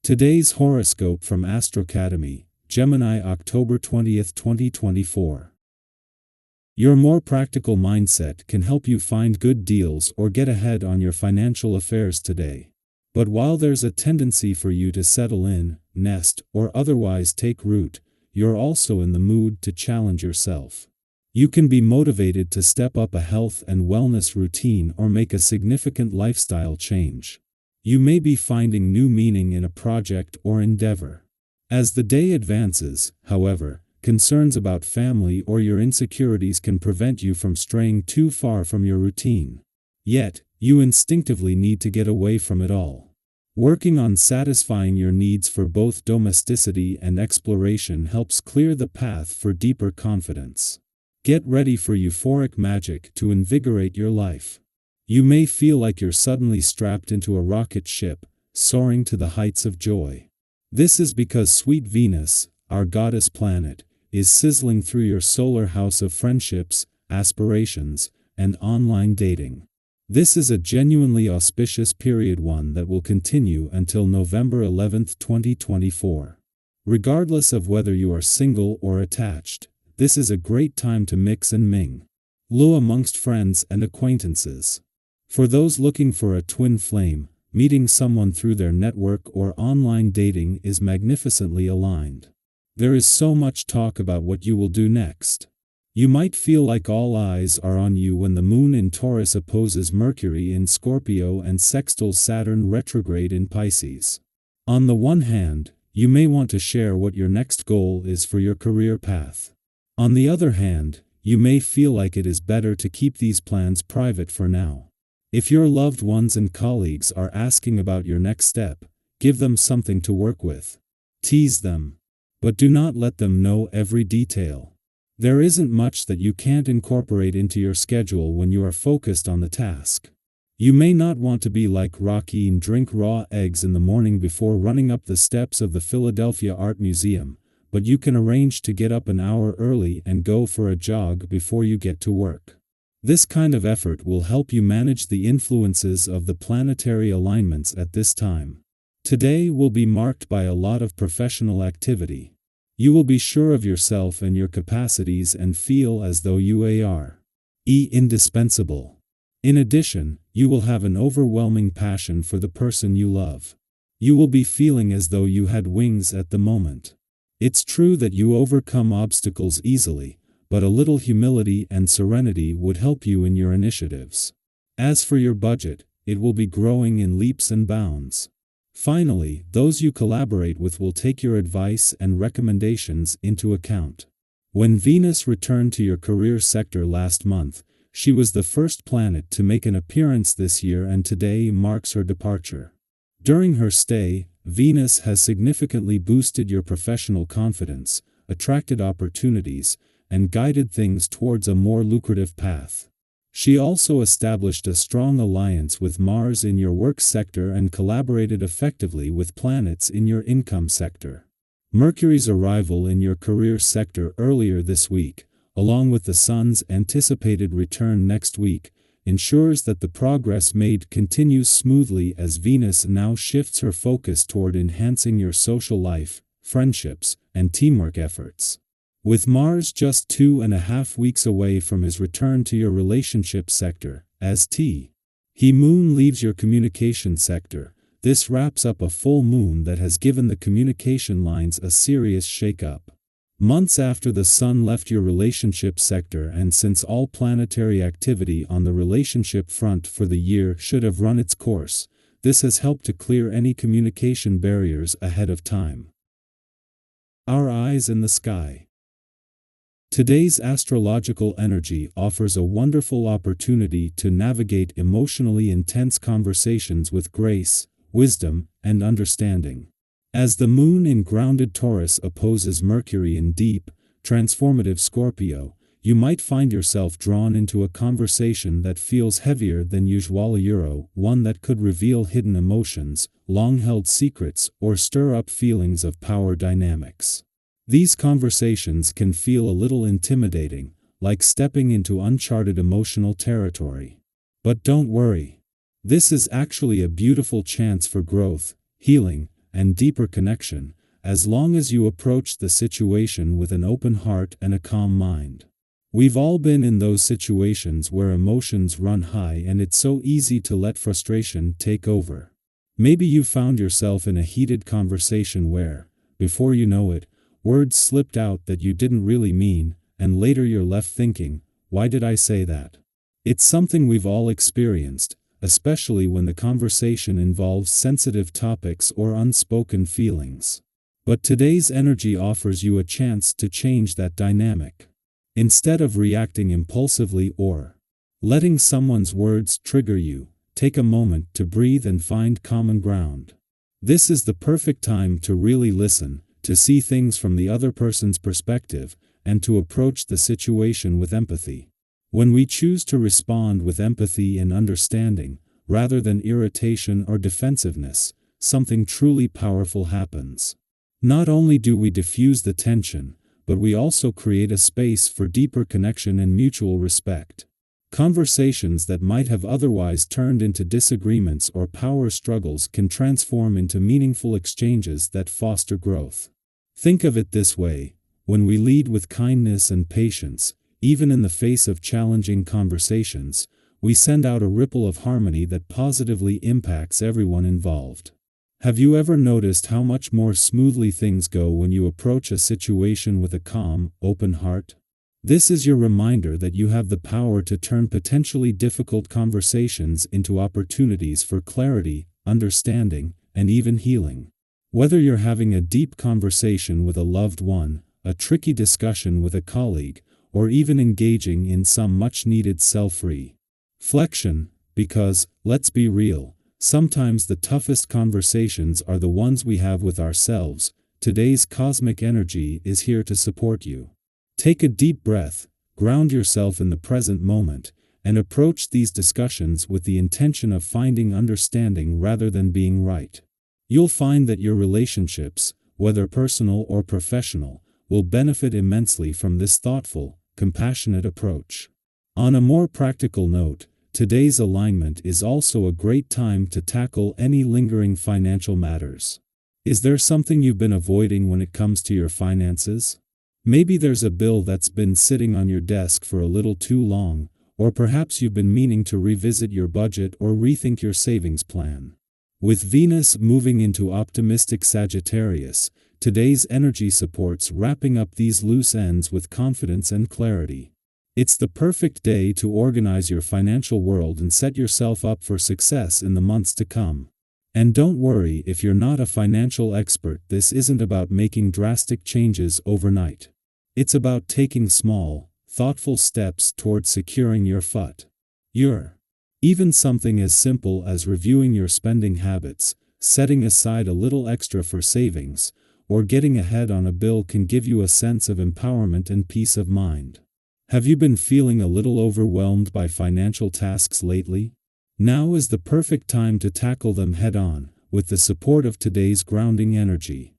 Today's horoscope from AstroCademy, Gemini October 20th, 2024. Your more practical mindset can help you find good deals or get ahead on your financial affairs today. But while there's a tendency for you to settle in, nest, or otherwise take root, you're also in the mood to challenge yourself. You can be motivated to step up a health and wellness routine or make a significant lifestyle change. You may be finding new meaning in a project or endeavor. As the day advances, however, concerns about family or your insecurities can prevent you from straying too far from your routine. Yet, you instinctively need to get away from it all. Working on satisfying your needs for both domesticity and exploration helps clear the path for deeper confidence. Get ready for euphoric magic to invigorate your life. You may feel like you're suddenly strapped into a rocket ship, soaring to the heights of joy. This is because sweet Venus, our goddess planet, is sizzling through your solar house of friendships, aspirations, and online dating. This is a genuinely auspicious period, one that will continue until November 11th, 2024. Regardless of whether you are single or attached, this is a great time to mix and mingle amongst friends and acquaintances. For those looking for a twin flame, meeting someone through their network or online dating is magnificently aligned. There is so much talk about what you will do next. You might feel like all eyes are on you when the moon in Taurus opposes Mercury in Scorpio and sextiles Saturn retrograde in Pisces. On the one hand, you may want to share what your next goal is for your career path. On the other hand, you may feel like it is better to keep these plans private for now. If your loved ones and colleagues are asking about your next step, give them something to work with. Tease them. But do not let them know every detail. There isn't much that you can't incorporate into your schedule when you are focused on the task. You may not want to be like Rocky and drink raw eggs in the morning before running up the steps of the Philadelphia Art Museum, but you can arrange to get up an hour early and go for a jog before you get to work. This kind of effort will help you manage the influences of the planetary alignments at this time. Today will be marked by a lot of professional activity. You will be sure of yourself and your capacities and feel as though you are indispensable. In addition, you will have an overwhelming passion for the person you love. You will be feeling as though you had wings at the moment. It's true that you overcome obstacles easily, but a little humility and serenity would help you in your initiatives. As for your budget, it will be growing in leaps and bounds. Finally, those you collaborate with will take your advice and recommendations into account. When Venus returned to your career sector last month, she was the first planet to make an appearance this year, and today marks her departure. During her stay, Venus has significantly boosted your professional confidence, attracted opportunities, and guided things towards a more lucrative path. She also established a strong alliance with Mars in your work sector and collaborated effectively with planets in your income sector. Mercury's arrival in your career sector earlier this week, along with the Sun's anticipated return next week, ensures that the progress made continues smoothly as Venus now shifts her focus toward enhancing your social life, friendships, and teamwork efforts. With Mars just 2.5 weeks away from his return to your relationship sector, as He moon leaves your communication sector, this wraps up a full moon that has given the communication lines a serious shake-up. Months after the Sun left your relationship sector, and since all planetary activity on the relationship front for the year should have run its course, this has helped to clear any communication barriers ahead of time. Our eyes in the sky. Today's astrological energy offers a wonderful opportunity to navigate emotionally intense conversations with grace, wisdom, and understanding. As the moon in grounded Taurus opposes Mercury in deep, transformative Scorpio, you might find yourself drawn into a conversation that feels heavier than usual, one that could reveal hidden emotions, long-held secrets, or stir up feelings of power dynamics. These conversations can feel a little intimidating, like stepping into uncharted emotional territory. But don't worry. This is actually a beautiful chance for growth, healing, and deeper connection, as long as you approach the situation with an open heart and a calm mind. We've all been in those situations where emotions run high and it's so easy to let frustration take over. Maybe you found yourself in a heated conversation where, before you know it, words slipped out that you didn't really mean, and later you're left thinking, why did I say that? It's something we've all experienced, especially when the conversation involves sensitive topics or unspoken feelings. But today's energy offers you a chance to change that dynamic. Instead of reacting impulsively or letting someone's words trigger you, take a moment to breathe and find common ground. This is the perfect time to really listen, to see things from the other person's perspective, and to approach the situation with empathy. When we choose to respond with empathy and understanding, rather than irritation or defensiveness, something truly powerful happens. Not only do we diffuse the tension, but we also create a space for deeper connection and mutual respect. Conversations that might have otherwise turned into disagreements or power struggles can transform into meaningful exchanges that foster growth. Think of it this way: when we lead with kindness and patience, even in the face of challenging conversations, we send out a ripple of harmony that positively impacts everyone involved. Have you ever noticed how much more smoothly things go when you approach a situation with a calm, open heart? This is your reminder that you have the power to turn potentially difficult conversations into opportunities for clarity, understanding, and even healing. Whether you're having a deep conversation with a loved one, a tricky discussion with a colleague, or even engaging in some much-needed self-reflection, because, let's be real, sometimes the toughest conversations are the ones we have with ourselves. Today's cosmic energy is here to support you. Take a deep breath, ground yourself in the present moment, and approach these discussions with the intention of finding understanding rather than being right. You'll find that your relationships, whether personal or professional, will benefit immensely from this thoughtful, compassionate approach. On a more practical note, today's alignment is also a great time to tackle any lingering financial matters. Is there something you've been avoiding when it comes to your finances? Maybe there's a bill that's been sitting on your desk for a little too long, or perhaps you've been meaning to revisit your budget or rethink your savings plan. With Venus moving into optimistic Sagittarius, today's energy supports wrapping up these loose ends with confidence and clarity. It's the perfect day to organize your financial world and set yourself up for success in the months to come. And don't worry if you're not a financial expert, this isn't about making drastic changes overnight. It's about taking small, thoughtful steps towards securing your FUT. Even something as simple as reviewing your spending habits, setting aside a little extra for savings, or getting ahead on a bill can give you a sense of empowerment and peace of mind. Have you been feeling a little overwhelmed by financial tasks lately? Now is the perfect time to tackle them head-on, with the support of today's grounding energy.